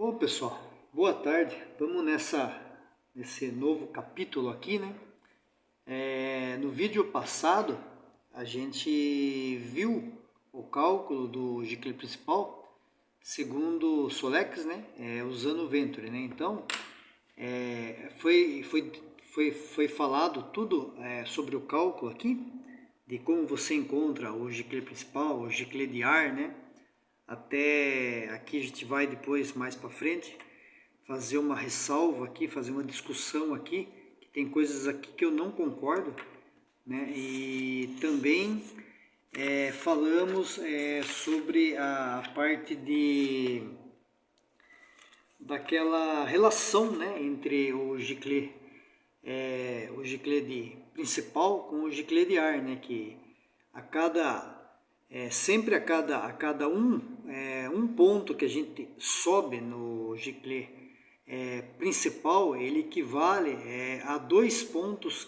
Bom, pessoal, boa tarde. Vamos nesse novo capítulo aqui, né? No vídeo passado, a gente viu o cálculo do Giclée principal segundo Solex, né? Usando o Venturi, né? Então, foi falado tudo sobre o cálculo aqui, de como você encontra o Giclée principal, o Giclée de ar, né? Até aqui a gente vai depois, mais para frente, fazer uma ressalva aqui, fazer uma discussão aqui, que tem coisas aqui que eu não concordo, né? E também falamos sobre a parte daquela relação, né, entre o Giclée de principal com o Giclée de ar, né, que sempre a cada um ponto que a gente sobe no Giclée principal, ele equivale a 2 pontos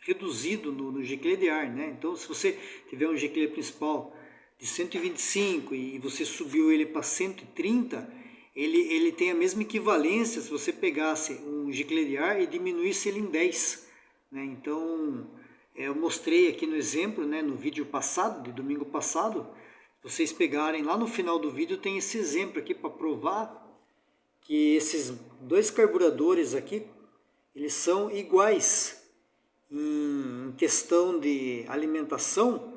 reduzido no Giclée de ar, né? Então, se você tiver um Giclée principal de 125 e você subiu ele para 130, ele tem a mesma equivalência se você pegasse um Giclée de ar e diminuísse ele em 10, né? Então, eu mostrei aqui no exemplo, né, no vídeo passado, de domingo passado. Se vocês pegarem lá no final do vídeo, tem esse exemplo aqui para provar que esses dois carburadores aqui, eles são iguais em questão de alimentação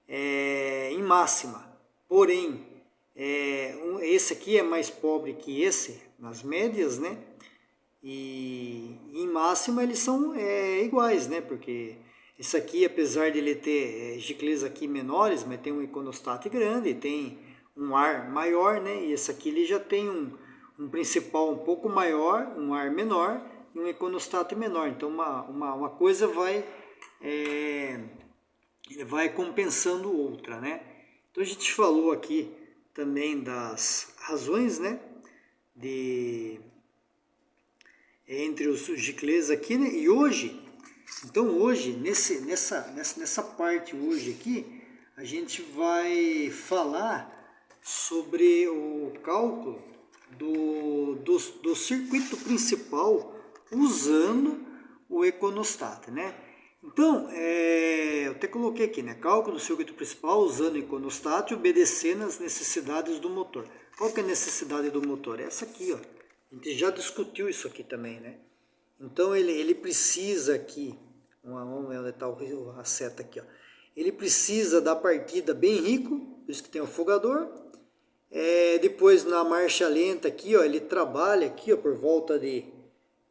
em máxima. Porém, esse aqui é mais pobre que esse, nas médias, né? E em máxima eles são iguais, né? Porque esse aqui, apesar de ele ter giclês aqui menores, mas tem um econostat grande, tem um ar maior, né? E esse aqui ele já tem um principal um pouco maior, um ar menor e um econostat menor. Então uma coisa vai compensando outra, né? Então a gente falou aqui também das razões, né? Entre os giclês aqui, né? E hoje, nessa parte hoje aqui, a gente vai falar sobre o cálculo do circuito principal usando o econostat, né? Então, eu até coloquei aqui, né? Cálculo do circuito principal usando o econostat e obedecendo às necessidades do motor. Qual que é a necessidade do motor? Essa aqui, ó. A gente já discutiu isso aqui também, né? Então ele precisa aqui, vamos ver onde está a seta aqui, ó. Ele precisa da partida bem rico, por isso que tem o afogador. Depois na marcha lenta aqui, ó, ele trabalha aqui, ó, por volta de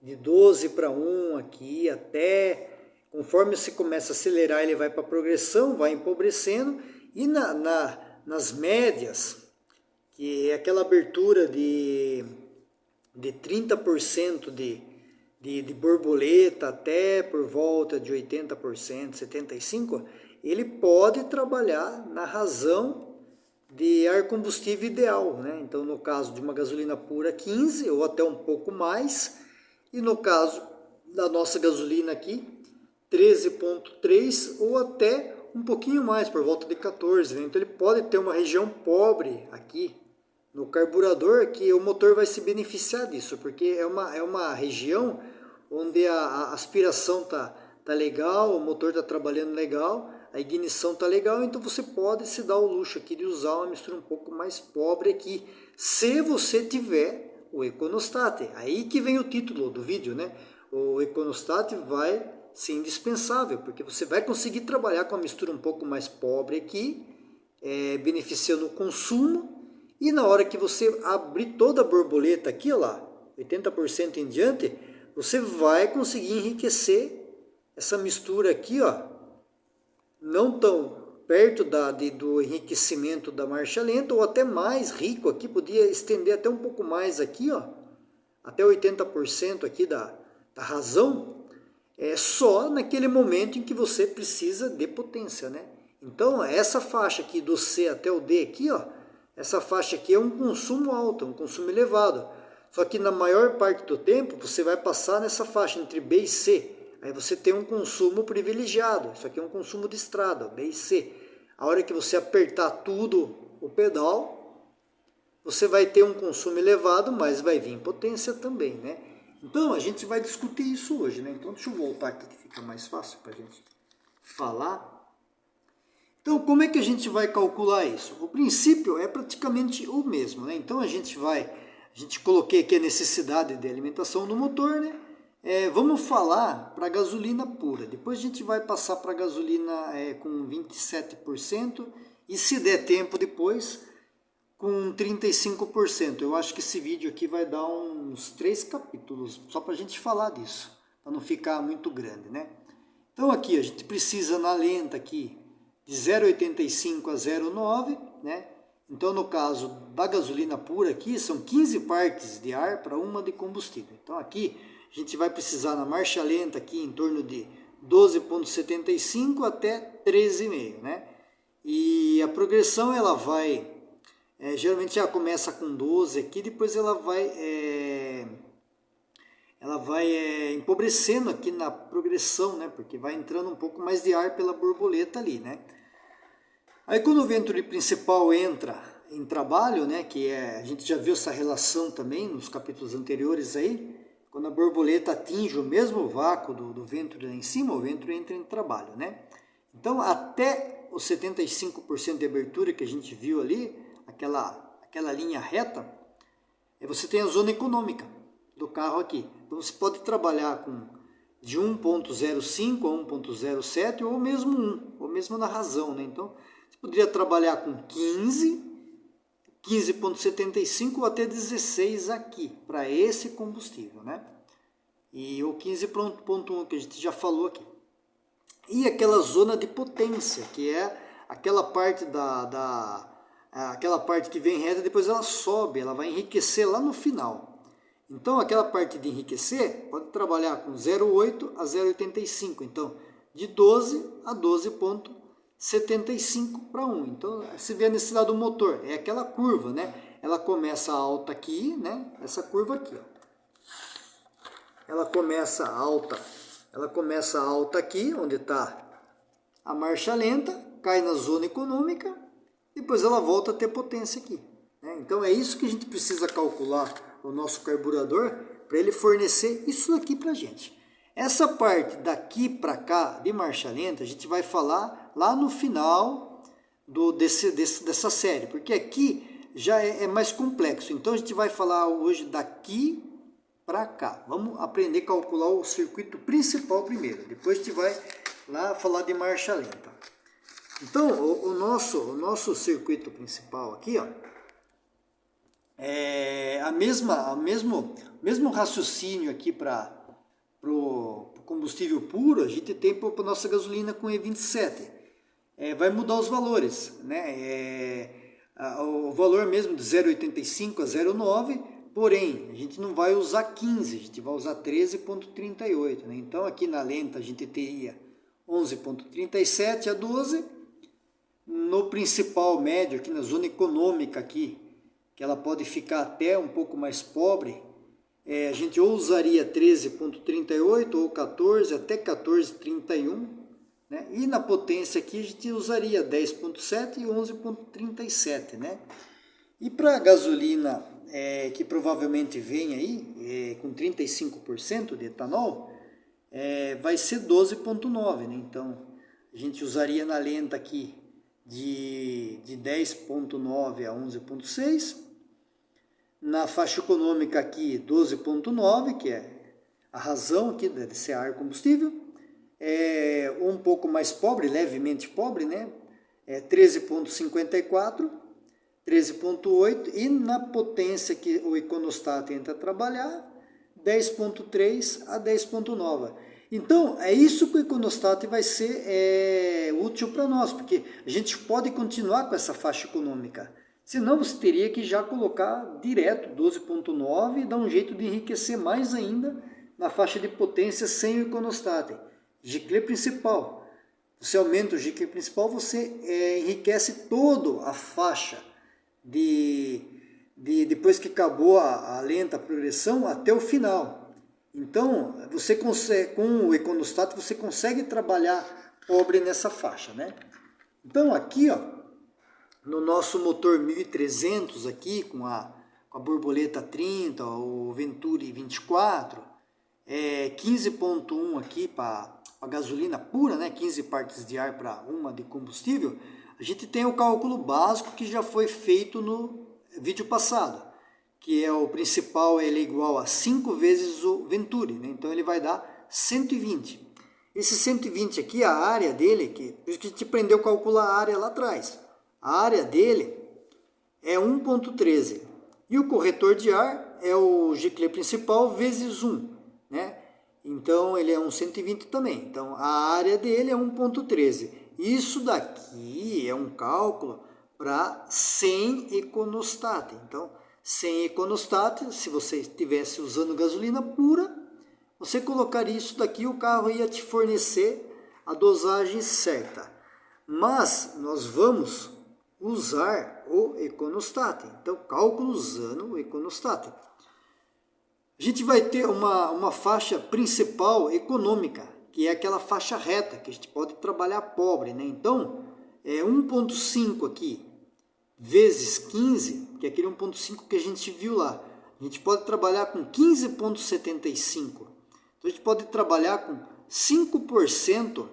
12 para 1 aqui, até conforme você começa a acelerar, ele vai para a progressão, vai empobrecendo, e nas médias, que é aquela abertura de 30% de borboleta até por volta de 80%, 75%, ele pode trabalhar na razão de ar combustível ideal, né? Então, no caso de uma gasolina pura, 15 ou até um pouco mais, e no caso da nossa gasolina aqui, 13,3 ou até um pouquinho mais, por volta de 14, né? Então ele pode ter uma região pobre aqui no carburador, que o motor vai se beneficiar disso, porque é uma região onde a aspiração tá legal, o motor está trabalhando legal, a ignição tá legal, então você pode se dar o luxo aqui de usar uma mistura um pouco mais pobre aqui, se você tiver o econostat. Aí que vem o título do vídeo, né? O econostat vai ser indispensável, porque você vai conseguir trabalhar com a mistura um pouco mais pobre aqui, beneficiando o consumo. E na hora que você abrir toda a borboleta aqui, ó lá, 80% em diante, você vai conseguir enriquecer essa mistura aqui, ó, não tão perto do enriquecimento da marcha lenta, ou até mais rico aqui, podia estender até um pouco mais aqui, ó, até 80% aqui da razão, só naquele momento em que você precisa de potência, né? Então, essa faixa aqui do C até o D aqui, ó, essa faixa aqui é um consumo alto, um consumo elevado. Só que na maior parte do tempo você vai passar nessa faixa entre B e C. Aí você tem um consumo privilegiado. Isso aqui é um consumo de estrada, B e C. A hora que você apertar tudo o pedal, você vai ter um consumo elevado, mas vai vir potência também, né? Então, a gente vai discutir isso hoje, né? Então, deixa eu voltar aqui que fica mais fácil para a gente falar. Então, como é que a gente vai calcular isso? O princípio é praticamente o mesmo, né? Então, a gente coloquei aqui a necessidade de alimentação do motor, né? Vamos falar para gasolina pura. Depois a gente vai passar para gasolina com 27% e, se der tempo depois, com 35%. Eu acho que esse vídeo aqui vai dar uns 3 capítulos, só para a gente falar disso, para não ficar muito grande, né? Então aqui a gente precisa na lenta aqui de 0,85 a 0,9, né? Então no caso da gasolina pura aqui são 15 partes de ar para uma de combustível. Então aqui a gente vai precisar na marcha lenta aqui em torno de 12,75 até 13,5, né? E a progressão ela vai, geralmente já começa com 12 aqui, depois ela vai empobrecendo aqui na progressão, né? Porque vai entrando um pouco mais de ar pela borboleta ali, né? Aí quando o venturi principal entra em trabalho, né? A gente já viu essa relação também nos capítulos anteriores aí, quando a borboleta atinge o mesmo vácuo do venturi lá em cima, o venturi entra em trabalho, né? Então até os 75% de abertura que a gente viu ali, aquela linha reta, você tem a zona econômica do carro aqui. Então você pode trabalhar de 1.05 a 1.07 ou mesmo 1, ou mesmo na razão, né? Então você poderia trabalhar com 15,75 ou até 16 aqui, para esse combustível, né? E o 15,1 que a gente já falou aqui. E aquela zona de potência, que é aquela parte aquela parte que vem reta, depois ela sobe, ela vai enriquecer lá no final. Então aquela parte de enriquecer pode trabalhar com 0,8 a 0,85, então de 12 a 12,75 para 1. Então se vê a necessidade do motor, é aquela curva, né? Ela começa alta aqui, né? Essa curva aqui, ó. Ela começa alta aqui, onde está a marcha lenta, cai na zona econômica, depois ela volta a ter potência aqui, né? Então é isso que a gente precisa calcular o nosso carburador, para ele fornecer isso aqui para a gente. Essa parte daqui para cá de marcha lenta, a gente vai falar lá no final dessa série, porque aqui já é mais complexo. Então a gente vai falar hoje daqui para cá. Vamos aprender a calcular o circuito principal primeiro, depois a gente vai lá falar de marcha lenta. Então o nosso circuito principal aqui, ó, mesmo raciocínio aqui para o combustível puro, a gente tem para a nossa gasolina com E27. Vai mudar os valores, né? O valor mesmo de 0,85 a 0,9, porém, a gente não vai usar 15, a gente vai usar 13,38, né? Então aqui na lenta a gente teria 11,37 a 12, no principal médio, aqui na zona econômica aqui, que ela pode ficar até um pouco mais pobre, a gente ou usaria 13,38 ou 14, até 14,31, né? E na potência aqui a gente usaria 10,7 e 11,37, né? E para a gasolina que provavelmente vem aí, com 35% de etanol, vai ser 12,9, né? Então a gente usaria na lenta aqui de 10,9 a 11,6, na faixa econômica aqui 12,9, que é a razão aqui desse ar combustível, um pouco mais pobre, levemente pobre, né? 13,54, 13,8, e na potência que o econostat entra a trabalhar, 10,3 a 10,9. Então, é isso que o econostat vai ser útil para nós, porque a gente pode continuar com essa faixa econômica. Senão você teria que já colocar direto 12,9 e dar um jeito de enriquecer mais ainda na faixa de potência sem o econostat. Giclée principal. Você aumenta o giclée principal, você enriquece toda a faixa depois que acabou a lenta progressão até o final. Então, você consegue, com o econostat, você consegue trabalhar pobre nessa faixa, né? Então, aqui, ó, no nosso motor 1300 aqui, com a borboleta 30, o Venturi 24, 15.1 aqui para a gasolina pura, né, 15 partes de ar para uma de combustível, a gente tem o cálculo básico que já foi feito no vídeo passado, que é o principal, ele é igual a 5 vezes o Venturi, né? Então ele vai dar 120. Esse 120 aqui, a área dele, por isso que a gente aprendeu a calcular a área lá atrás. A área dele é 1.13 e o corretor de ar é o giclê principal vezes 1, né? Então ele é um 120 também. Então a área dele é 1.13. Isso daqui é um cálculo para 100 econostat. Então 100 econostat, se você estivesse usando gasolina pura, você colocaria isso daqui, o carro ia te fornecer a dosagem certa. Mas nós vamos usar o econostat. Então cálculo usando o econostat. A gente vai ter uma faixa principal econômica, que é aquela faixa reta, que a gente pode trabalhar pobre, né? Então, 1.5 aqui, vezes 15, que é aquele 1.5 que a gente viu lá. A gente pode trabalhar com 15.75. Então, a gente pode trabalhar com 5%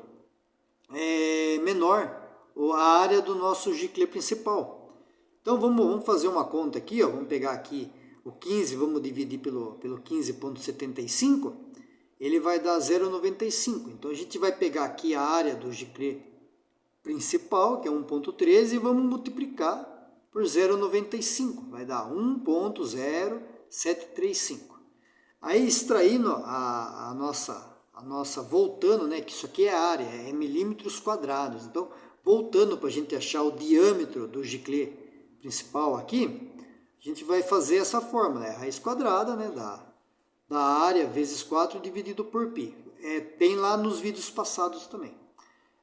menor a área do nosso giclê principal. Então, vamos fazer uma conta aqui, ó. Vamos pegar aqui o 15, vamos dividir pelo 15.75, ele vai dar 0,95. Então, a gente vai pegar aqui a área do giclê principal, que é 1.13, e vamos multiplicar por 0,95. Vai dar 1.0735. Aí, extraindo a nossa, voltando, né, que isso aqui é a área, é milímetros quadrados. Então, voltando para a gente achar o diâmetro do giclê principal aqui, a gente vai fazer essa fórmula, né? Raiz quadrada, né, da área vezes 4 dividido por π. Tem lá nos vídeos passados também.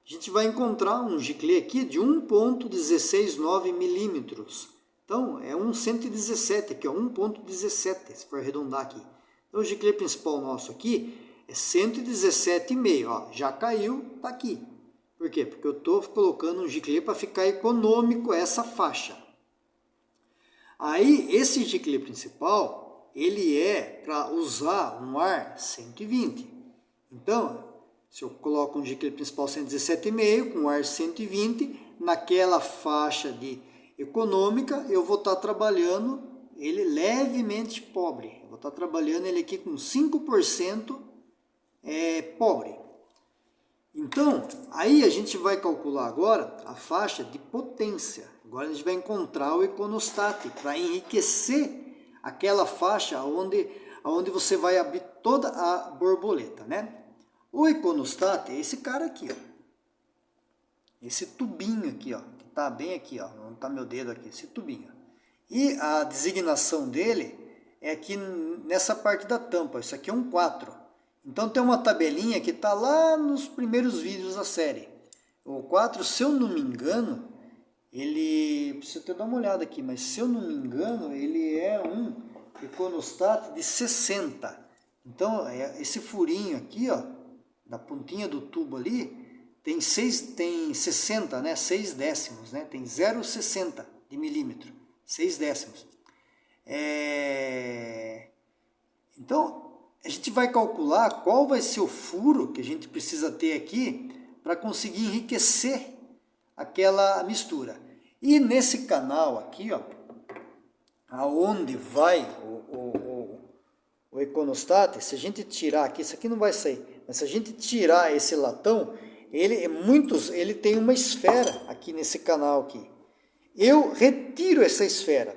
A gente vai encontrar um giclê aqui de 1.169 milímetros. Então, é um 117 aqui, 1.17, se for arredondar aqui. Então, o giclê principal nosso aqui é 117,5. Ó, já caiu, está aqui. Por quê? Porque eu estou colocando um giclê para ficar econômico essa faixa. Aí, esse giclê principal, ele é para usar um ar 120. Então, se eu coloco um giclê principal 117,5 com ar 120, naquela faixa de econômica, eu vou estar trabalhando ele levemente pobre. Eu vou estar trabalhando ele aqui com 5% pobre. Então, aí a gente vai calcular agora a faixa de potência. Agora a gente vai encontrar o econostat para enriquecer aquela faixa onde você vai abrir toda a borboleta, né? O econostat é esse cara aqui, ó. Esse tubinho aqui, ó, que está bem aqui, ó, não está meu dedo aqui, esse tubinho. E a designação dele é aqui nessa parte da tampa. Isso aqui é um 4. Então tem uma tabelinha que está lá nos primeiros vídeos da série. O 4, se eu não me engano, ele... Preciso até dar uma olhada aqui, mas se eu não me engano, ele é um econostat de 60. Então, esse furinho aqui, ó, da pontinha do tubo ali, tem 60, né? 6 décimos, né? Tem 0,60 de milímetro, 6 décimos. Então, a gente vai calcular qual vai ser o furo que a gente precisa ter aqui para conseguir enriquecer aquela mistura. E nesse canal aqui, ó, aonde vai o econostat, se a gente tirar aqui, isso aqui não vai sair, mas se a gente tirar esse latão, ele tem uma esfera aqui nesse canal aqui. Eu retiro essa esfera.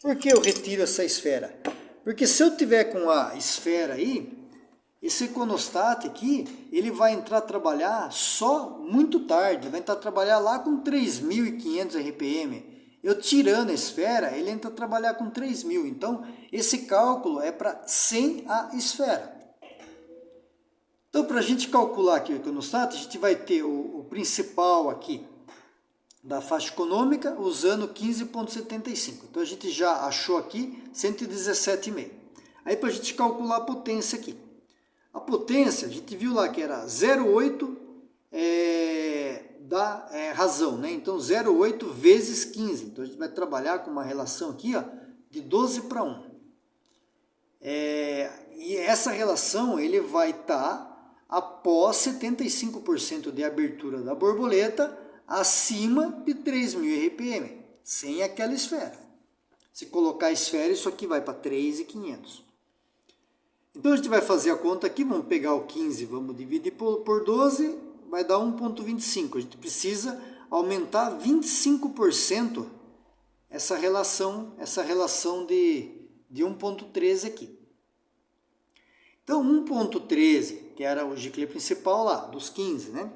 Por que eu retiro essa esfera? Porque se eu tiver com a esfera aí, esse econostat aqui, ele vai entrar a trabalhar só muito tarde, vai entrar a trabalhar lá com 3.500 RPM. Eu tirando a esfera, ele entra a trabalhar com 3.000. Então, esse cálculo é para sem a esfera. Então, para a gente calcular aqui o econostat, a gente vai ter o principal aqui da faixa econômica usando 15,75. Então, a gente já achou aqui 117,5. Aí, para a gente calcular a potência aqui. A potência, a gente viu lá que era 0,8 dá razão, né? Então 0,8 vezes 15. Então a gente vai trabalhar com uma relação aqui, ó, de 12 para 1. E essa relação ele vai estar após 75% de abertura da borboleta acima de 3.000 RPM, sem aquela esfera. Se colocar a esfera, isso aqui vai para 3.500. Então a gente vai fazer a conta aqui, vamos pegar o 15, vamos dividir por 12, vai dar 1,25. A gente precisa aumentar 25% essa relação de 1,13 aqui. Então 1,13, que era o giclê principal lá, dos 15, né?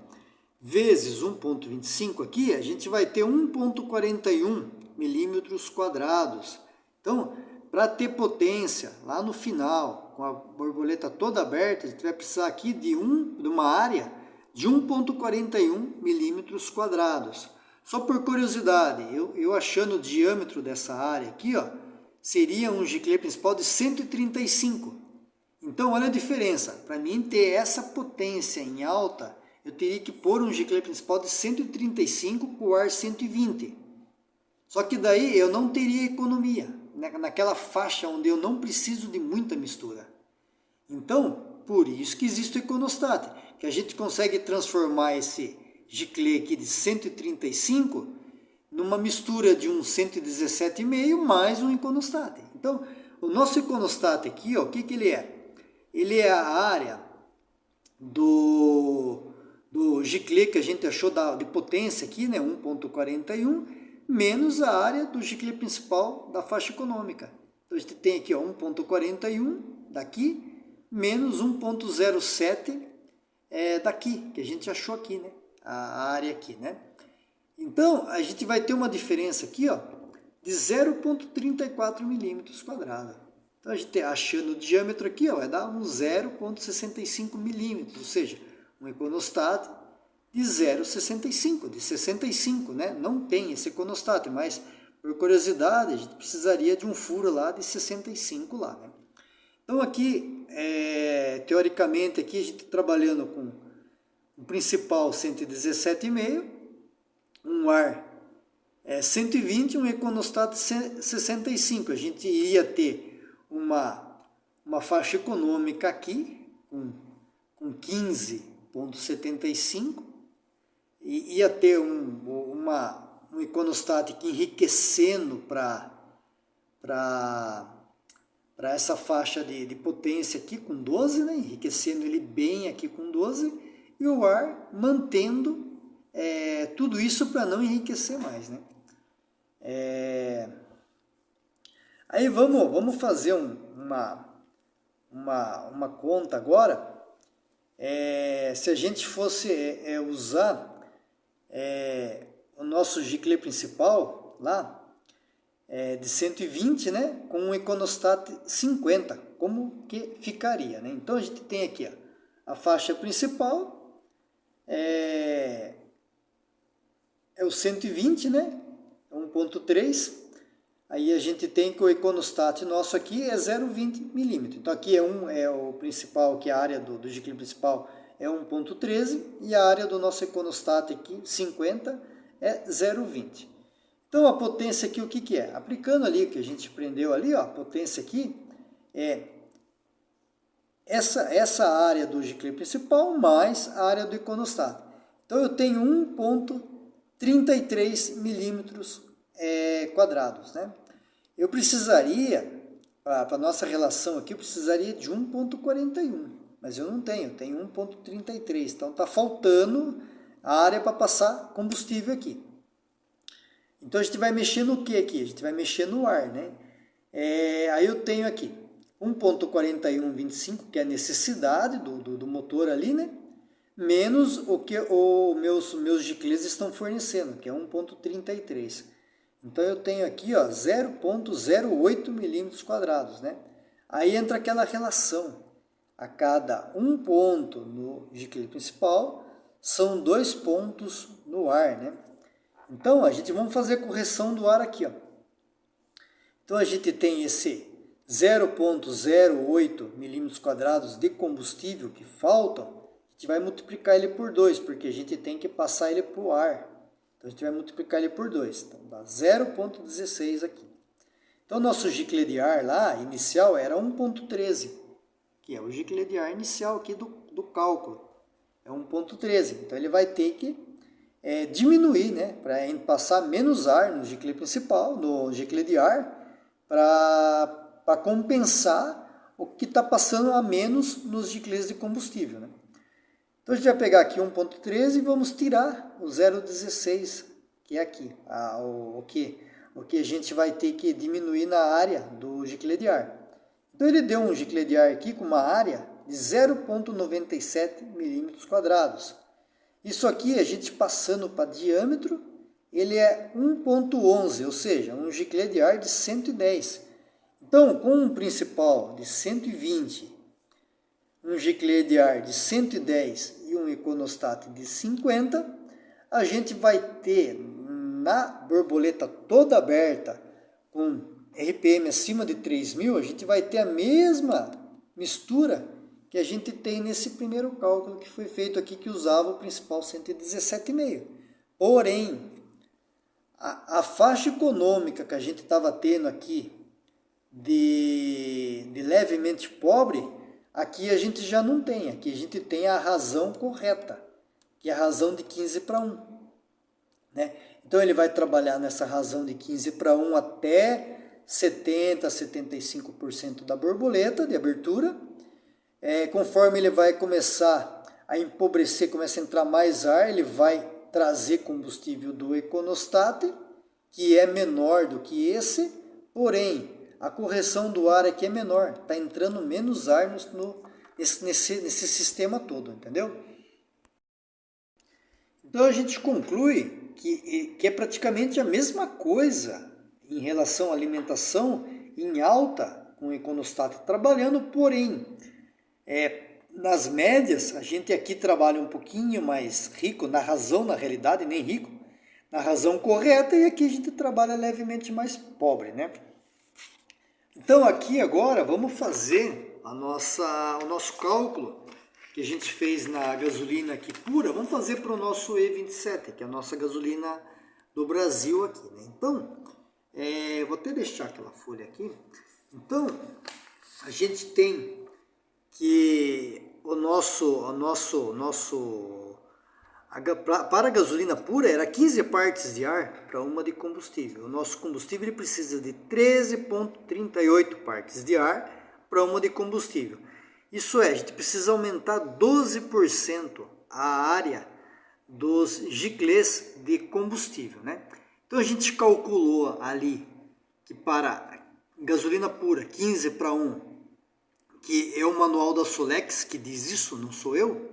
Vezes 1,25 aqui, a gente vai ter 1,41 milímetros quadrados. Então, para ter potência lá no final, com a borboleta toda aberta, a gente vai precisar aqui de uma área de 1,41 milímetros quadrados. Só por curiosidade, eu achando o diâmetro dessa área aqui, ó, seria um giclê principal de 135. Então, olha a diferença. Para mim ter essa potência em alta, eu teria que pôr um giclê principal de 135 com o ar 120. Só que daí eu não teria economia, naquela faixa onde eu não preciso de muita mistura. Então, por isso que existe o econostat, que a gente consegue transformar esse giclê aqui de 135 numa mistura de um 117,5 mais um econostat. Então, o nosso econostat aqui, ó, o que ele é? Ele é a área do giclê que a gente achou de potência aqui, né, 1,41, menos a área do giclê principal da faixa econômica. Então a gente tem aqui 1,41 daqui, menos 1,07 daqui, que a gente achou aqui, né, a área aqui, né. Então a gente vai ter uma diferença aqui, ó, de 0,34 milímetros quadrados. Então a gente achando o diâmetro aqui, ó, vai dar um 0,65 milímetros, ou seja, um econostat de 0,65, de 65, né? Não tem esse econostat, mas por curiosidade a gente precisaria de um furo lá de 65 lá, né? Então aqui, teoricamente aqui a gente trabalhando com o principal 117,5, um ar 120, um econostat 65, a gente iria ter uma faixa econômica aqui com 15,75 e ia ter um econostat aqui enriquecendo para essa faixa de potência aqui com 12, né? Enriquecendo ele bem aqui com 12 e o ar mantendo tudo isso para não enriquecer mais, né? Aí vamos fazer uma conta agora. Se a gente fosse usar o nosso giclê principal lá, de 120, né, com um econostat 50, como que ficaria, né? Então a gente tem aqui, ó, a faixa principal é o 120, né, 1,3. Aí a gente tem que o econostat nosso aqui é 0,20 milímetros. Então aqui é o principal, que a área do giclê principal é 1,13 e a área do nosso econostat aqui, 50, é 0,20. Então a potência aqui, o que é? Aplicando ali o que a gente aprendeu ali, ó, a potência aqui é essa área do giclê principal mais a área do econostat. Então eu tenho 1,33 milímetros quadrados, né? Eu precisaria, para a nossa relação aqui, eu precisaria de 1,41, mas eu não tenho, eu tenho 1,33, então está faltando a área para passar combustível aqui. Então a gente vai mexer no que aqui? A gente vai mexer no ar, né? Aí eu tenho aqui 1,4125, que é a necessidade do motor ali, né? Menos o que meus giclês estão fornecendo, que é 1,33. Então eu tenho aqui, ó, 0,08 milímetros quadrados, né? Aí entra aquela relação. A cada um ponto no giclê principal, são 2 pontos no ar, né? Então, vamos fazer a correção do ar aqui, ó. Então a gente tem esse 0,08 milímetros quadrados de combustível que faltam, a gente vai multiplicar ele por 2, porque a gente tem que passar ele para o ar. Então, a gente vai multiplicar ele por 2. Então, dá 0,16 aqui. Então, nosso gicle de ar lá, inicial, era 1,13, que é o gicle de ar inicial aqui do cálculo. É 1,13. Então, ele vai ter que diminuir, né, para passar menos ar no gicle principal, no gicle de ar, para compensar o que está passando a menos nos gicles de combustível, né? Então, a gente vai pegar aqui 1,13 e vamos tirar o 0,16, que é aqui, o que a gente vai ter que diminuir na área do gicle de ar. Então, ele deu um gicle de ar aqui com uma área de 0,97 milímetros quadrados. Isso aqui, a gente passando para diâmetro, ele é 1,11, ou seja, um gicle de ar de 110. Então, com um principal de 120, um gicle de ar de 110 e um econostat de 50, a gente vai ter na borboleta toda aberta, com RPM acima de 3.000, a gente vai ter a mesma mistura que a gente tem nesse primeiro cálculo que foi feito aqui, que usava o principal 117,5. Porém, a faixa econômica que a gente estava tendo aqui de levemente pobre, aqui a gente já não tem. Aqui a gente tem a razão correta, que é a razão de 15:1. Né? Então, ele vai trabalhar nessa razão de 15:1 até 70%, 75% da borboleta de abertura. Conforme ele vai começar a empobrecer, começa a entrar mais ar, ele vai trazer combustível do econostat, que é menor do que esse, porém, a correção do ar aqui é menor, está entrando menos ar nesse sistema todo, entendeu? Então, a gente conclui que é praticamente a mesma coisa em relação à alimentação em alta, com o econostat trabalhando, porém, nas médias, a gente aqui trabalha um pouquinho mais rico, na razão, na realidade, nem rico, na razão correta, e aqui a gente trabalha levemente mais pobre, né? Então, aqui agora, vamos fazer o nosso cálculo que a gente fez na gasolina aqui pura, vamos fazer para o nosso E27, que é a nossa gasolina do Brasil aqui, né? Então, vou até deixar aquela folha aqui. Então, a gente tem que para a gasolina pura era 15 partes de ar para uma de combustível. O nosso combustível ele precisa de 13,38 partes de ar para uma de combustível. Isso é, a gente precisa aumentar 12% a área dos giclês de combustível, né? Então a gente calculou ali que para gasolina pura 15:1, que é o manual da Solex que diz isso, não sou eu,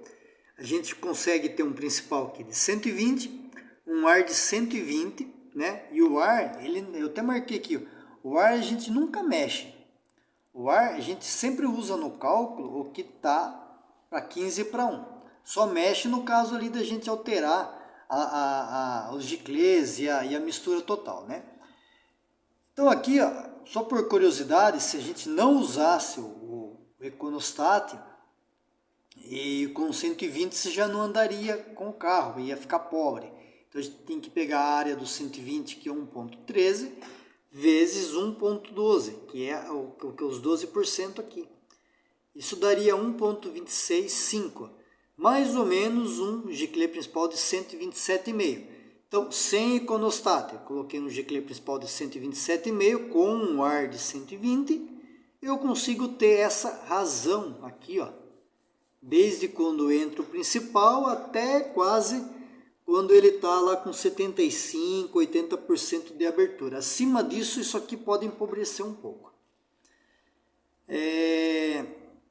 a gente consegue ter um principal aqui de 120, um ar de 120, né? E o ar, eu até marquei aqui, o ar a gente nunca mexe. O ar a gente sempre usa no cálculo o que está para 15:1. Só mexe no caso ali da gente alterar os giclês e a mistura total, né? Então aqui, ó, só por curiosidade, se a gente não usasse o econostat, e com 120 você já não andaria com o carro, ia ficar pobre. Então a gente tem que pegar a área do 120, que é 1,13, vezes 1,12, que é os 12% aqui. Isso daria 1,265, mais ou menos um gicle principal de 127,5. Então, sem econostat, eu coloquei um gicle principal de 127,5 com um ar de 120, eu consigo ter essa razão aqui, ó, desde quando entra o principal até quase quando ele está lá com 75%, 80% de abertura. Acima disso, isso aqui pode empobrecer um pouco.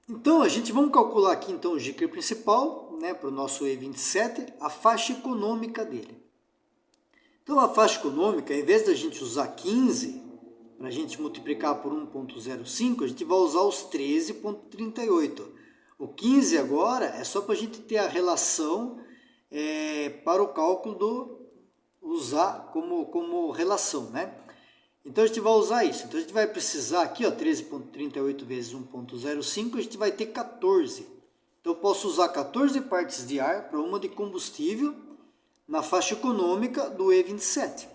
Então, vamos calcular aqui então o gicle principal, né, para o nosso E27, a faixa econômica dele. Então, a faixa econômica, ao invés da gente usar 15, para a gente multiplicar por 1,05, a gente vai usar os 13,38. O 15 agora é só para a gente ter a relação para o cálculo usar como relação, né? Então, a gente vai usar isso. Então, a gente vai precisar aqui, ó, 13,38 vezes 1,05, a gente vai ter 14. Então, Então eu posso usar 14 partes de ar para uma de combustível na faixa econômica do E27.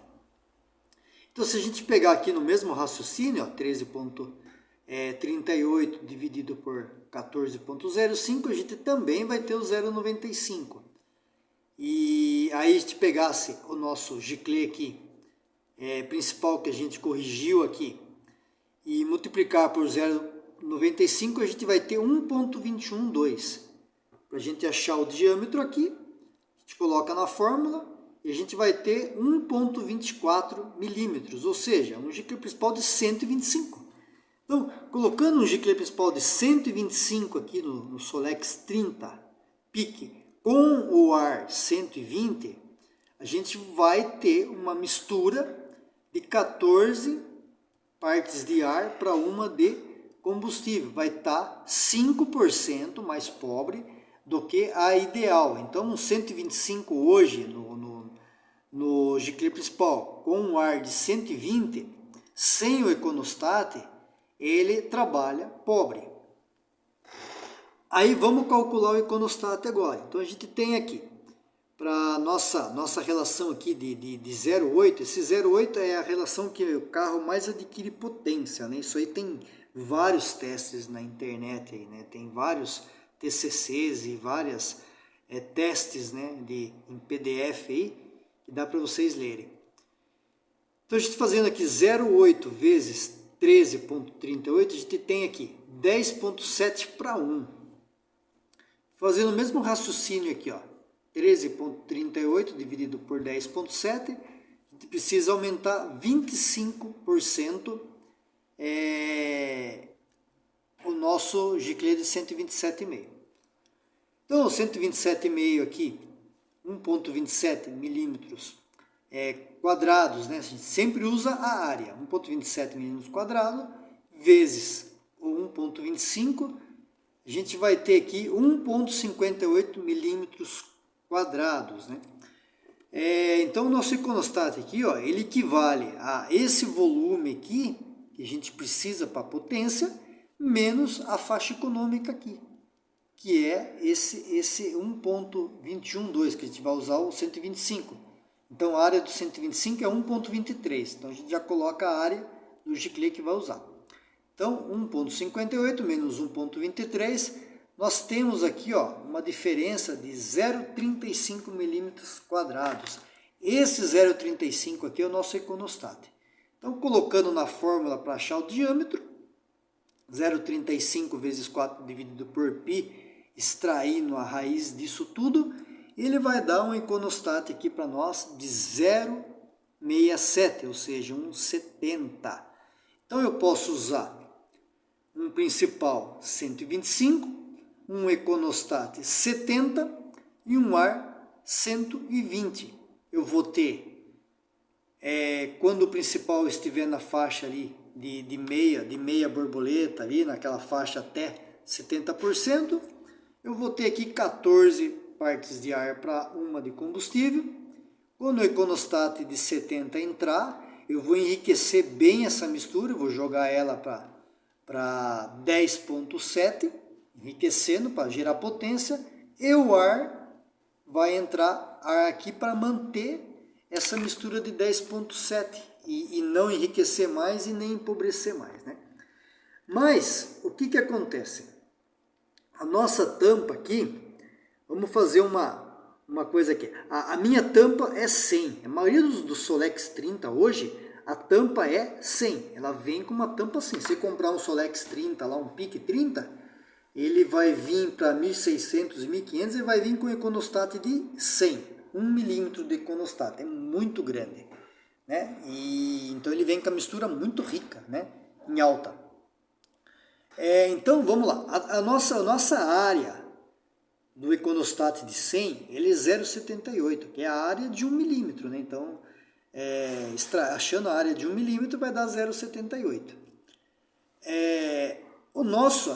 Então se a gente pegar aqui no mesmo raciocínio, 13,38 dividido por 14,05, a gente também vai ter o 0,95. E aí a gente pegasse o nosso giclê aqui, principal que a gente corrigiu aqui, e multiplicar por 0,95, a gente vai ter 1,212. Para a gente achar o diâmetro aqui, a gente coloca na fórmula e a gente vai ter 1,24 milímetros, ou seja, um giclê principal de 125. Então, colocando um giclê principal de 125 aqui no Solex 30 PIC com o ar 120, a gente vai ter uma mistura de 14 partes de ar para uma de combustível. Vai estar 5% mais pobre do que a ideal. Então, um 125 hoje no giclê principal com um ar de 120, sem o econostat, ele trabalha pobre. Aí vamos calcular o econostat agora. Então a gente tem aqui, para nossa relação aqui de 0,8, esse 0,8 é a relação que o carro mais adquire potência, né? Isso aí tem vários testes na internet, aí, né? Tem vários TCCs e vários testes, né, em PDF aí, que dá para vocês lerem. Então a gente fazendo aqui 0,8 vezes 13,38, a gente tem aqui 10,7 para 1. Fazendo o mesmo raciocínio aqui, 13,38 dividido por 10,7, a gente precisa aumentar 25% o nosso giclê de 127,5. Então, 127,5 aqui, 1,27 milímetros quadrados, né? A gente sempre usa a área, 1,27 milímetros quadrados vezes o 1,25, a gente vai ter aqui 1,58 milímetros quadrados, né? Então o nosso econostat aqui, ele equivale a esse volume aqui que a gente precisa para a potência, menos a faixa econômica aqui, que é esse 1,212, que a gente vai usar o 125. Então a área do 125 é 1,23. Então a gente já coloca a área do giclê que vai usar. Então 1,58 menos 1,23, nós temos aqui uma diferença de 0,35 milímetros quadrados. Esse 0,35 aqui é o nosso econostat. Então colocando na fórmula para achar o diâmetro, 0,35 vezes 4 dividido por π, extraindo a raiz disso tudo, ele vai dar um econostat aqui para nós de 0,67, ou seja, 1,70. Então eu posso usar um principal 125, um econostat 70 e um ar 120. Eu vou ter, quando o principal estiver na faixa ali de meia borboleta, ali naquela faixa até 70%, eu vou ter aqui 14 partes de ar para uma de combustível. Quando o econostat de 70 entrar, eu vou enriquecer bem essa mistura, eu vou jogar ela para 10,7, enriquecendo para gerar potência, e o ar vai entrar ar aqui para manter essa mistura de 10,7 e não enriquecer mais e nem empobrecer mais, né? Mas o que acontece? A nossa tampa aqui, vamos fazer uma coisa aqui. A minha tampa é 100. A maioria dos Solex 30 hoje, a tampa é 100. Ela vem com uma tampa assim. Se você comprar um Solex 30, lá um PIC 30, ele vai vir para 1.600 e 1.500 e vai vir com econostat de 100. 1 milímetro de econostat. É muito grande, né? Então ele vem com a mistura muito rica, né? Em alta. Então vamos lá. A nossa área do econostat de 100, ele é 0,78, que é a área de 1 milímetro, né? Então, achando a área de 1 milímetro vai dar 0,78.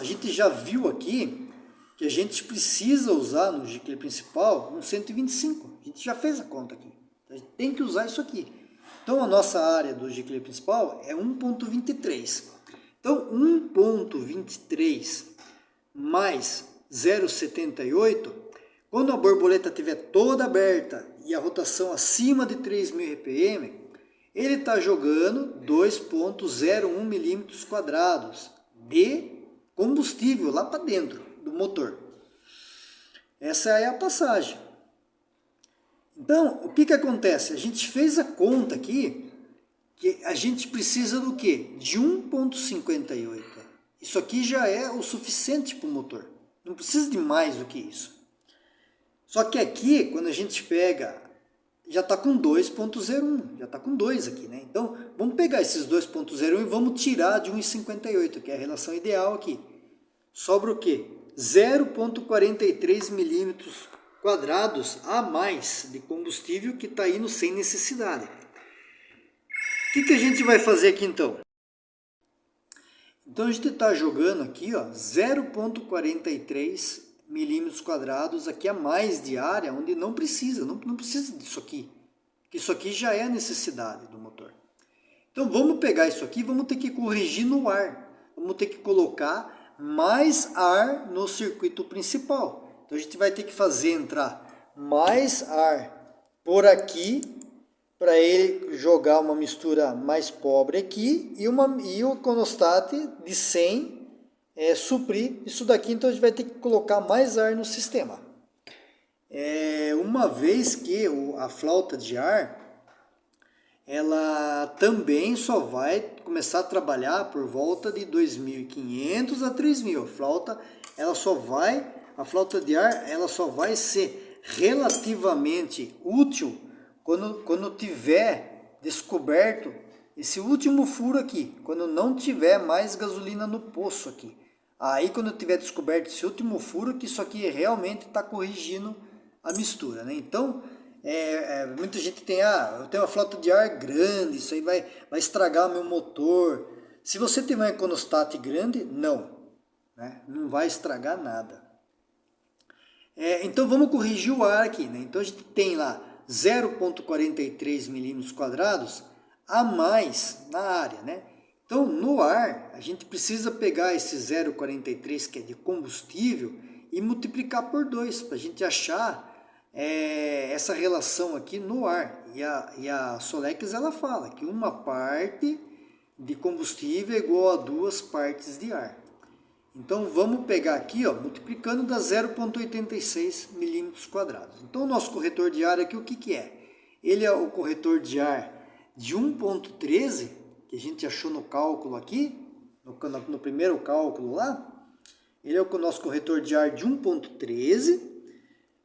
A gente já viu aqui que a gente precisa usar no giclê principal um 125. A gente já fez a conta aqui. A gente tem que usar isso aqui. Então a nossa área do giclê principal é 1,23. Então 1,23 mais 0,78, quando a borboleta estiver toda aberta e a rotação acima de 3.000 RPM, ele está jogando 2,01 milímetros quadrados de combustível lá para dentro do motor. Essa é a passagem. Então, o que acontece? A gente fez a conta aqui, que a gente precisa do quê? De 1,58. Isso aqui já é o suficiente para o motor. Não precisa de mais do que isso. Só que aqui, quando a gente pega, já está com 2,01. Já está com 2 aqui, né? Então, vamos pegar esses 2,01 e vamos tirar de 1,58, que é a relação ideal aqui. Sobra o quê? 0,43 milímetros quadrados a mais de combustível que está indo sem necessidade. O que a gente vai fazer aqui então? Então a gente está jogando aqui 0,43 milímetros quadrados aqui a mais de área onde não precisa, não precisa disso aqui. Porque isso aqui já é a necessidade do motor. Então vamos pegar isso aqui e vamos ter que corrigir no ar. Vamos ter que colocar mais ar no circuito principal. Então a gente vai ter que fazer entrar mais ar por aqui para ele jogar uma mistura mais pobre aqui e o econostat de 100 suprir isso daqui. Então a gente vai ter que colocar mais ar no sistema. Uma vez que a flauta de ar ela também só vai começar a trabalhar por volta de 2.500 a 3.000. A flauta de ar ela só vai ser relativamente útil quando tiver descoberto esse último furo aqui, quando não tiver mais gasolina no poço aqui. Aí quando tiver descoberto esse último furo, que isso aqui realmente está corrigindo a mistura, né? Então, muita gente tem, eu tenho uma flauta de ar grande, isso aí vai estragar meu motor. Se você tem um econostat grande, não, né? Não vai estragar nada. Então vamos corrigir o ar aqui, né? Então a gente tem lá 0,43 milímetros quadrados a mais na área, né? Então no ar a gente precisa pegar esse 0,43 que é de combustível e multiplicar por 2 para a gente achar essa relação aqui no ar. E a Solex ela fala que uma parte de combustível é igual a 2 partes de ar. Então vamos pegar aqui, multiplicando, dá 0,86 milímetros quadrados. Então o nosso corretor de ar aqui o que é? Ele é o corretor de ar de 1,13, que a gente achou no cálculo aqui, no primeiro cálculo lá. Ele é o nosso corretor de ar de 1,13,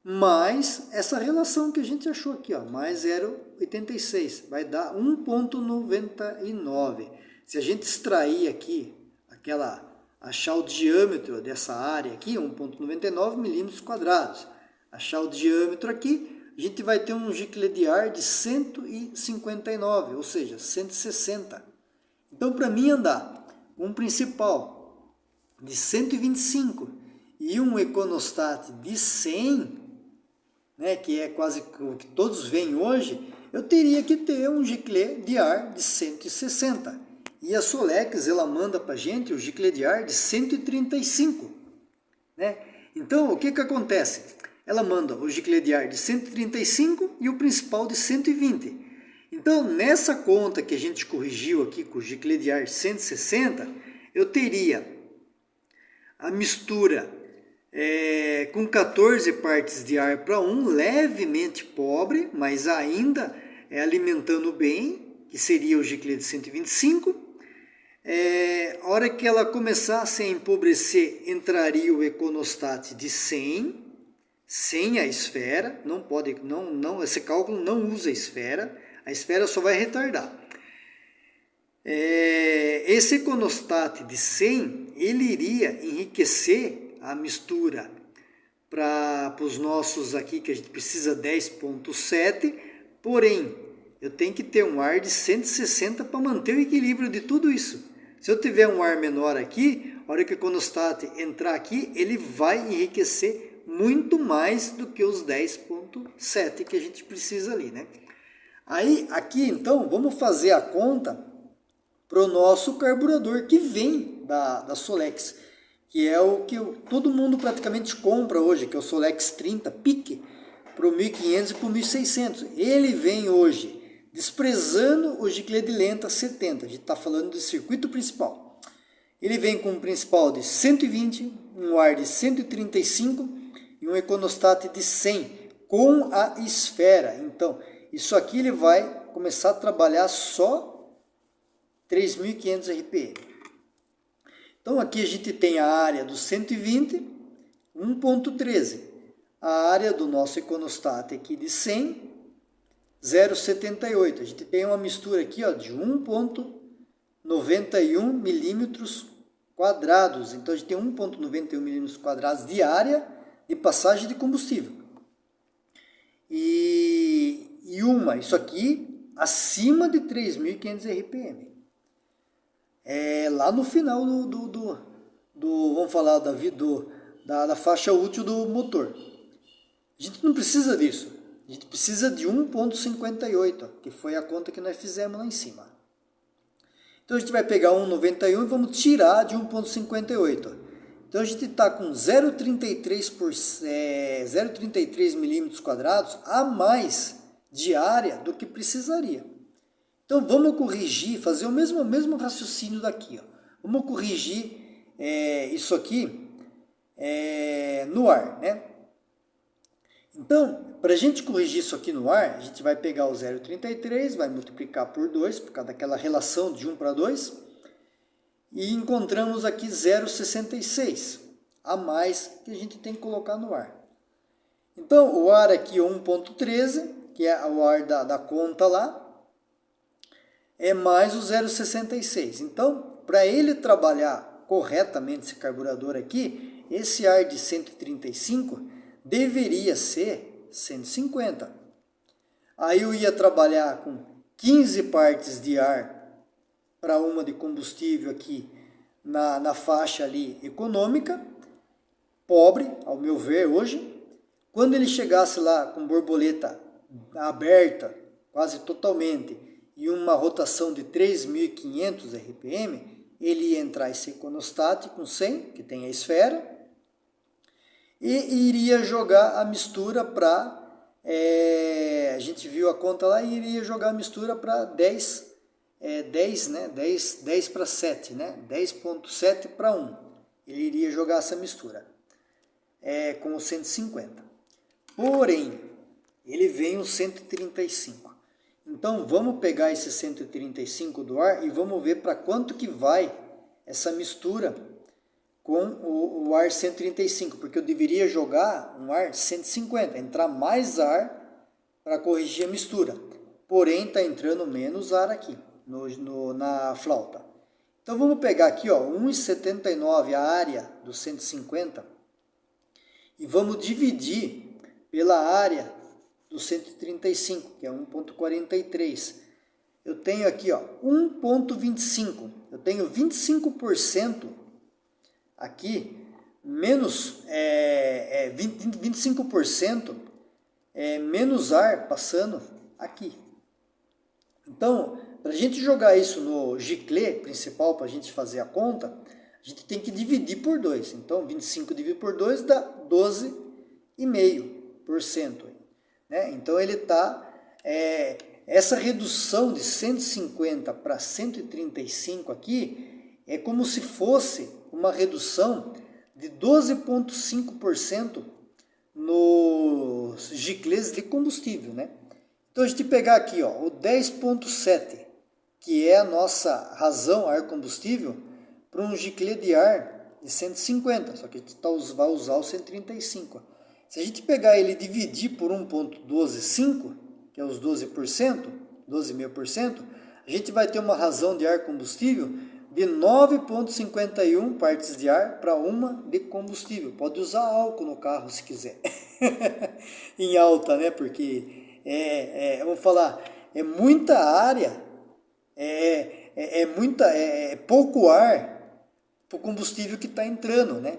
mais essa relação que a gente achou aqui, mais 0,86, vai dar 1,99. Se a gente extrair aqui, achar o diâmetro dessa área aqui, 1,99 milímetros quadrados, achar o diâmetro aqui, a gente vai ter um gicle de ar de 159, ou seja, 160. Então, para mim andar um principal de 125 e um econostat de 100, né, que é quase o que todos veem hoje, eu teria que ter um gicle de ar de 160. E a Solex ela manda para a gente o gicle de ar de 135. Né? Então, o que acontece? Ela manda o gicle de ar de 135 e o principal de 120. Então, nessa conta que a gente corrigiu aqui com o gicle de ar 160, eu teria a mistura com 14 partes de ar para 1, levemente pobre, mas ainda alimentando bem, que seria o gicle de 125. A hora que ela começasse a empobrecer, entraria o econostat de 100, sem a esfera. Esse cálculo não usa a esfera só vai retardar. Esse econostat de 100, ele iria enriquecer a mistura para os nossos aqui, que a gente precisa 10,7, porém, eu tenho que ter um ar de 160 para manter o equilíbrio de tudo isso. Se eu tiver um ar menor aqui, a hora que o econostat entrar aqui, ele vai enriquecer muito mais do que os 10,7 que a gente precisa ali, né? Aí, aqui então, vamos fazer a conta para o nosso carburador que vem da Solex, que é o que todo mundo praticamente compra hoje, que é o Solex 30 PIC, para o 1.500 e para o 1.600. Ele vem hoje desprezando o giclée de lenta 70, a gente está falando do circuito principal. Ele vem com um principal de 120, um ar de 135 e um econostat de 100, com a esfera. Então, isso aqui ele vai começar a trabalhar só 3.500 RPM. Então, aqui a gente tem a área do 120, 1.13. A área do nosso econostat aqui de 100, 0,78. A gente tem uma mistura aqui, ó, de 1,91 milímetros quadrados. Então, a gente tem 1,91 milímetros quadrados de área de passagem de combustível. Isso aqui acima de 3.500 RPM. Lá no final vamos falar da faixa útil do motor. A gente não precisa disso. A gente precisa de 1,58, que foi a conta que nós fizemos lá em cima. Então a gente vai pegar 1,91 e vamos tirar de 1,58. Então a gente está com 0,33 milímetros quadrados a mais de área do que precisaria. Então vamos corrigir, fazer o mesmo raciocínio daqui. Ó. Vamos corrigir isso aqui no ar, né? Então, para a gente corrigir isso aqui no ar, a gente vai pegar o 0,33, vai multiplicar por 2, por causa daquela relação de 1 para 2, e encontramos aqui 0,66, a mais que a gente tem que colocar no ar. Então, o ar aqui é 1,13, que é o ar da conta lá, é mais o 0,66. Então, para ele trabalhar corretamente esse carburador aqui, esse ar de 135 deveria ser 150. Aí eu ia trabalhar com 15 partes de ar para uma de combustível aqui na faixa ali econômica, pobre, ao meu ver, hoje. Quando ele chegasse lá com borboleta aberta, quase totalmente, e uma rotação de 3.500 RPM, ele ia entrar esse econostat com 100, que tem a esfera, e iria jogar a mistura para, a gente viu a conta lá, e iria jogar a mistura para 10 para 7, né? 10,7 para 1. Ele iria jogar essa mistura com o 150. Porém, ele vem o 135. Então, vamos pegar esse 135 do ar e vamos ver para quanto que vai essa mistura com o ar 135, porque eu deveria jogar um ar 150, entrar mais ar para corrigir a mistura. Porém, está entrando menos ar aqui na flauta. Então, vamos pegar aqui, ó, 1,79 a área do 150 e vamos dividir pela área do 135, que é 1,43. Eu tenho aqui, ó, 1,25. Eu tenho 25% aqui, menos 25% menos ar passando aqui. Então, para a gente jogar isso no giclée principal, para a gente fazer a conta, a gente tem que dividir por 2. Então, 25 dividido por 2 dá 12,5%. Né? Então, ele está... essa redução de 150 para 135 aqui é como se fosse uma redução de 12,5% nos giclées de combustível, né? Então, a gente pegar aqui, ó, o 10,7, que é a nossa razão ar combustível, para um giclée de ar de 150, só que a gente vai usar o 135. Ó. Se a gente pegar ele e dividir por 1,125, que é os 12%, 12,5%, a gente vai ter uma razão de ar combustível de 9,51 partes de ar para uma de combustível. Pode usar álcool no carro se quiser. Em alta, né? Porque, vamos falar, é muita área, pouco ar para o combustível que está entrando, né?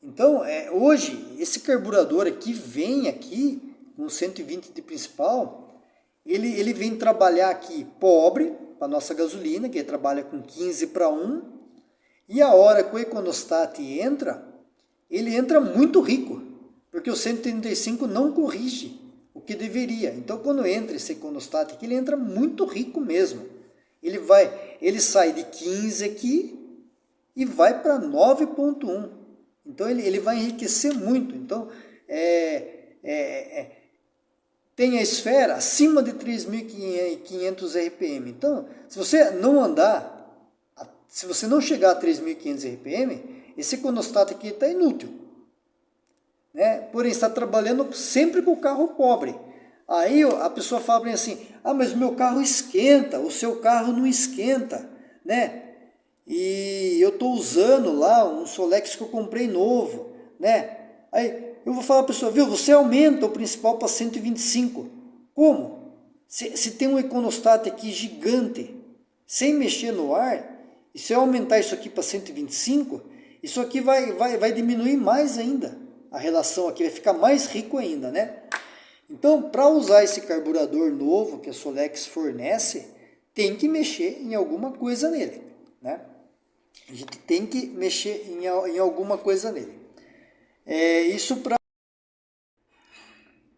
Então, hoje, esse carburador aqui vem aqui, no 120 de principal, ele vem trabalhar aqui pobre, para a nossa gasolina, que trabalha com 15 para 1, E a hora que o econostat entra, ele entra muito rico, porque o 135 não corrige o que deveria. Então, quando entra esse econostat aqui, ele entra muito rico mesmo. Ele sai de 15 aqui e vai para 9.1. Então, ele vai enriquecer muito. Então, tem a esfera acima de 3.500 RPM. Então, se você não andar, se você não chegar a 3.500 RPM, esse econostat aqui está inútil. Né? Porém, está trabalhando sempre com o carro pobre. Aí a pessoa fala para mim assim, mas o meu carro esquenta, o seu carro não esquenta, né? E eu estou usando lá um Solex que eu comprei novo, né? Aí eu vou falar para a pessoa, viu, você aumenta o principal para 125. Como? Se tem um econostat aqui gigante, sem mexer no ar, e se eu aumentar isso aqui para 125, isso aqui vai diminuir mais ainda. A relação aqui vai ficar mais rico ainda, né? Então, para usar esse carburador novo que a Solex fornece, tem que mexer em alguma coisa nele, né? A gente tem que mexer em alguma coisa nele. Isso para...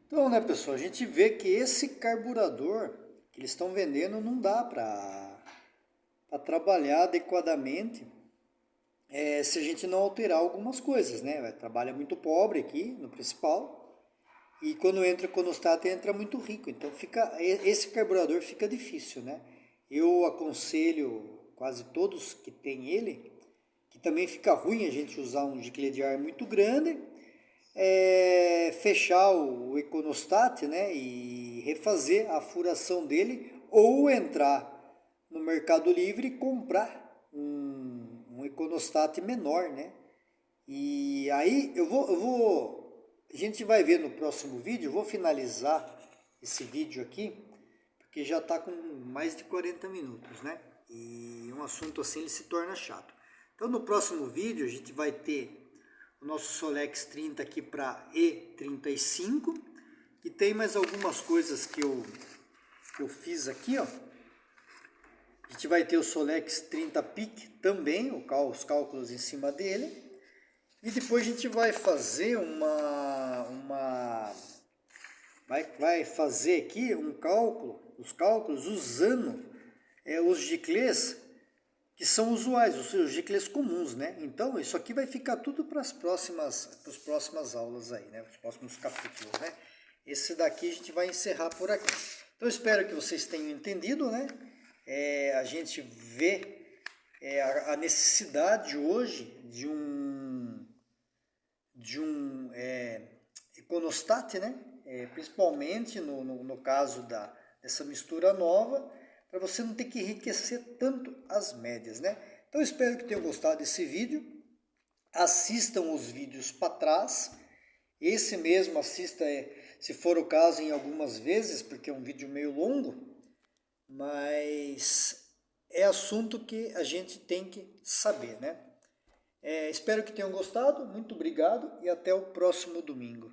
Então, né, pessoal, a gente vê que esse carburador que eles estão vendendo não dá para trabalhar adequadamente se a gente não alterar algumas coisas, né? Trabalha muito pobre aqui no principal. E quando entra o econostat, entra muito rico. Então esse carburador fica difícil, né? Eu aconselho quase todos que tem ele, que também fica ruim a gente usar um giclê de ar muito grande, fechar o econostat, né? E refazer a furação dele, ou entrar no Mercado Livre e comprar um econostat menor, né? E aí a gente vai ver no próximo vídeo. Eu vou finalizar esse vídeo aqui, porque já está com mais de 40 minutos, né? E um assunto assim ele se torna chato. Então no próximo vídeo a gente vai ter o nosso Solex 30 aqui para E35, e tem mais algumas coisas que eu fiz aqui, ó. A gente vai ter o Solex 30 PIC também, os cálculos em cima dele. E depois a gente vai fazer vai fazer aqui os cálculos usando os giclês que são usuais, os giclês comuns, né? Então isso aqui vai ficar tudo para as próximas aulas aí, né? Os próximos capítulos, né? Esse daqui a gente vai encerrar por aqui. Então espero que vocês tenham entendido, né? A gente vê a necessidade hoje de um econostat, né? Principalmente no caso dessa mistura nova, para você não ter que enriquecer tanto as médias, né? Então espero que tenham gostado desse vídeo. Assistam os vídeos para trás. Esse mesmo assista, se for o caso, em algumas vezes, porque é um vídeo meio longo, mas é assunto que a gente tem que saber, né? Espero que tenham gostado, muito obrigado e até o próximo domingo.